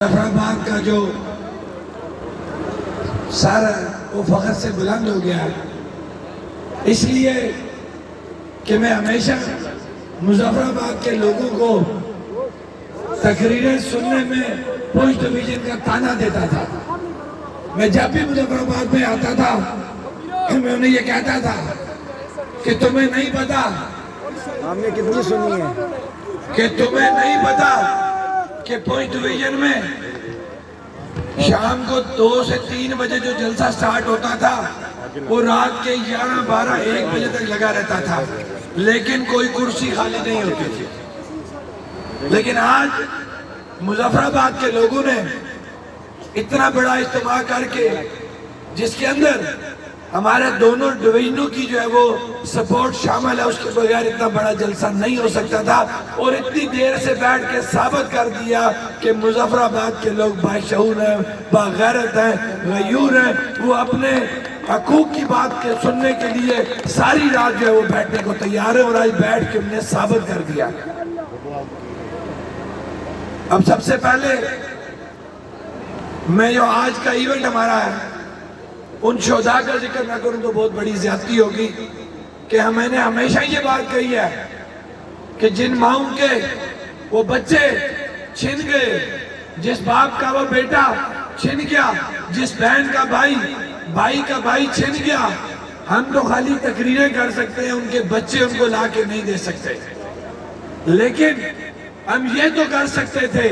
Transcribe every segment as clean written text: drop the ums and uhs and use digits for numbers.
جعفرآباد کا جو سر وہ فخر سے بلند ہو گیا ہے، اس لیے کہ میں ہمیشہ مظفرآباد کے لوگوں کو تقریریں سننے میں پوسٹ ڈویژن کا تانا دیتا تھا۔ میں جب بھی مظفرآباد میں آتا تھا میں انہیں یہ کہتا تھا کہ تمہیں نہیں پتا، ہم نے کتنی سنی ہے کہ تمہیں نہیں پتا کہ پوسٹ ڈویژن میں شام کو 2 سے 3 بجے جو جلسہ سٹارٹ ہوتا تھا وہ رات کے 11، 12، 1 بجے تک لگا رہتا تھا، لیکن کوئی کرسی خالی نہیں ہوتی تھی۔ لیکن آج مظفرآباد کے لوگوں نے اتنا بڑا اجتماع کر کے، جس کے اندر ہمارے دونوں ڈویژنوں کی جو ہے وہ سپورٹ شامل ہے، اس کے بغیر اتنا بڑا جلسہ نہیں ہو سکتا تھا، اور اتنی دیر سے بیٹھ کے ثابت کر دیا کہ مظفرآباد کے لوگ باشعور ہیں، باغیرت ہیں، غیور ہیں، وہ اپنے حقوق کی بات کے سننے کے لیے ساری رات جو ہے وہ بیٹھنے کو تیار ہے، اور آج بیٹھ کے انہوں نے ثابت کر دیا۔ اب سب سے پہلے میں جو آج کا ایونٹ ہمارا ہے ان شہداء کا ذکر نہ کروں تو بہت بڑی زیادتی ہوگی، کہ میں نے ہمیشہ یہ بات کہی ہے کہ جن ماؤں کے وہ بچے چھن گئے، جس باپ کا وہ بیٹا چھن گیا، جس بہن کا بھائی کا بھائی چھن گیا، ہم تو خالی تقریریں کر سکتے ہیں، ان کے بچے ان کو لا کے نہیں دے سکتے، لیکن ہم یہ تو کر سکتے تھے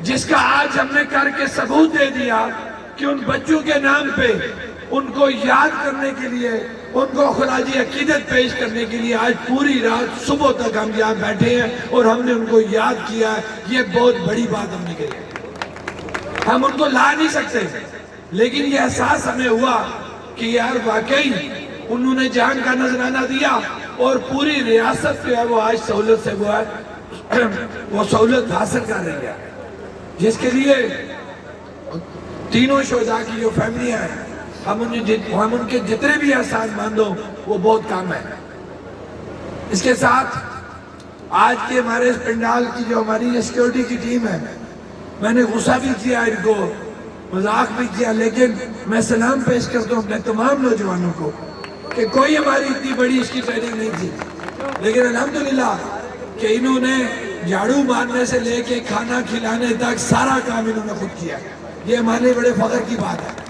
جس کا آج ہم نے کر کے ثبوت دے دیا کہ ان بچوں کے نام پہ ان کو یاد کرنے کے لیے، ان کو خراج عقیدت پیش کرنے کے لیے آج پوری رات صبح تک ہم یہاں بیٹھے ہیں اور ہم نے ان کو یاد کیا ہے۔ یہ بہت بڑی بات ہم نے کہی، ہم ان کو لا نہیں سکتے، لیکن یہ احساس ہمیں ہوا کہ یار واقعی انہوں نے جان کا نذرانہ دیا اور پوری ریاست جو ہے وہ آج سہولت سے وہ سہولت حاصل کر رہی ہے، جس کے لیے تینوں شہداء کی جو فیملیاں ہیں، ہم ان کے جتنے بھی احسان ماندو وہ بہت کام ہے۔ اس کے ساتھ آج کے ہمارے اس پنڈال کی جو ہماری سیکیورٹی کی ٹیم ہے، میں نے غصہ بھی کیا ان کو، مذاق بھی کیا، لیکن میں سلام پیش کرتا ہوں اپنے تمام نوجوانوں کو کہ کوئی ہماری اتنی بڑی اس کی ٹریننگ نہیں تھی، لیکن الحمدللہ کہ انہوں نے جھاڑو مارنے سے لے کے کھانا کھلانے تک سارا کام انہوں نے خود کیا۔ یہ ہمارے بڑے فخر کی بات ہے۔